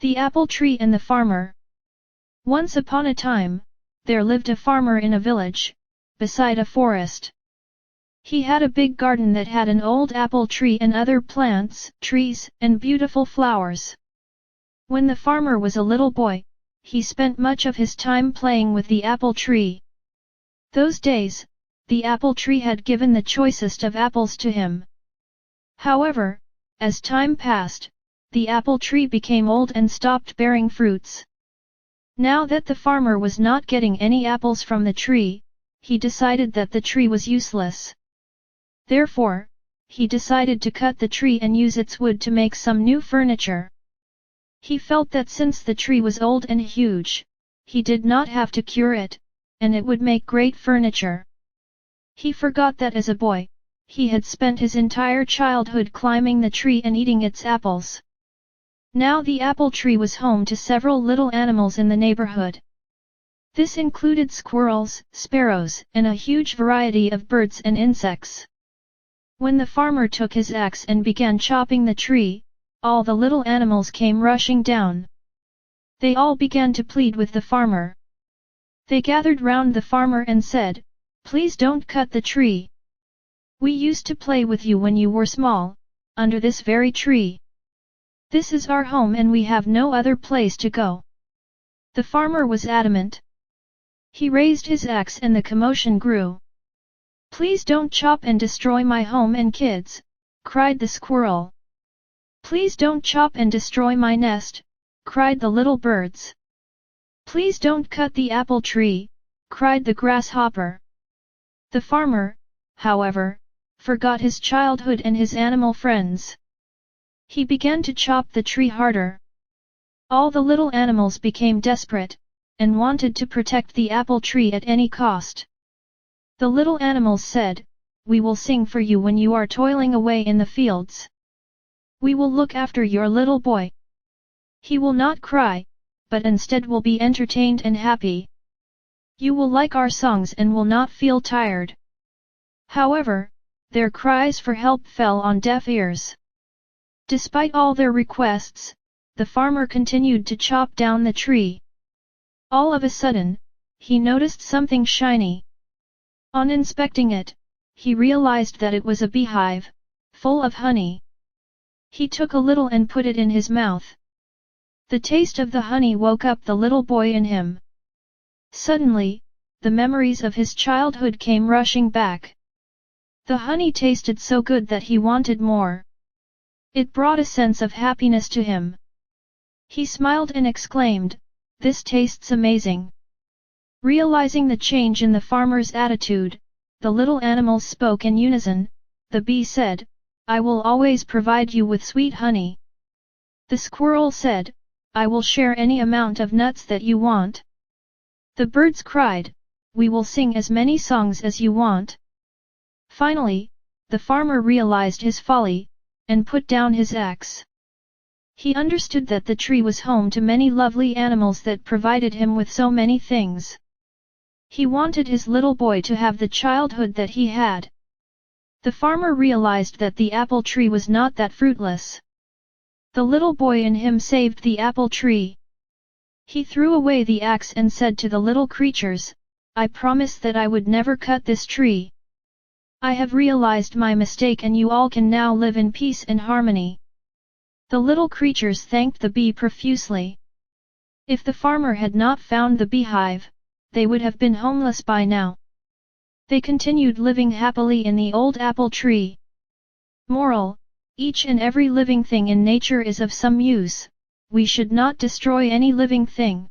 The Apple Tree and the Farmer. Once upon a time, there lived a farmer in a village, beside a forest. He had a big garden that had an old apple tree and other plants, trees, and beautiful flowers. When the farmer was a little boy, he spent much of his time playing with the apple tree. Those days, the apple tree had given the choicest of apples to him. However, as time passed, the apple tree became old and stopped bearing fruits. Now that the farmer was not getting any apples from the tree, he decided that the tree was useless. Therefore, he decided to cut the tree and use its wood to make some new furniture. He felt that since the tree was old and huge, he did not have to cure it, and it would make great furniture. He forgot that as a boy, he had spent his entire childhood climbing the tree and eating its apples. Now the apple tree was home to several little animals in the neighborhood. This included squirrels, sparrows, and a huge variety of birds and insects. When the farmer took his axe and began chopping the tree, all the little animals came rushing down. They all began to plead with the farmer. They gathered round the farmer and said, "Please don't cut the tree. We used to play with you when you were small, under this very tree. This is our home and we have no other place to go." The farmer was adamant. He raised his axe and the commotion grew. "Please don't chop and destroy my home and kids," cried the squirrel. "Please don't chop and destroy my nest," cried the little birds. "Please don't cut the apple tree," cried the grasshopper. The farmer, however, forgot his childhood and his animal friends. He began to chop the tree harder. All the little animals became desperate, and wanted to protect the apple tree at any cost. The little animals said, "We will sing for you when you are toiling away in the fields. We will look after your little boy. He will not cry, but instead will be entertained and happy. You will like our songs and will not feel tired." However, their cries for help fell on deaf ears. Despite all their requests, the farmer continued to chop down the tree. All of a sudden, he noticed something shiny. On inspecting it, he realized that it was a beehive, full of honey. He took a little and put it in his mouth. The taste of the honey woke up the little boy in him. Suddenly, the memories of his childhood came rushing back. The honey tasted so good that he wanted more. It brought a sense of happiness to him. He smiled and exclaimed, "This tastes amazing." Realizing the change in the farmer's attitude, the little animals spoke in unison. The bee said, "I will always provide you with sweet honey." The squirrel said, "I will share any amount of nuts that you want." The birds cried, "We will sing as many songs as you want." Finally, the farmer realized his folly, and put down his axe. He understood that the tree was home to many lovely animals that provided him with so many things. He wanted his little boy to have the childhood that he had. The farmer realized that the apple tree was not that fruitless. The little boy in him saved the apple tree. He threw away the axe and said to the little creatures, "I promise that I would never cut this tree. I have realized my mistake and you all can now live in peace and harmony." The little creatures thanked the bee profusely. If the farmer had not found the beehive, they would have been homeless by now. They continued living happily in the old apple tree. Moral: each and every living thing in nature is of some use. We should not destroy any living thing.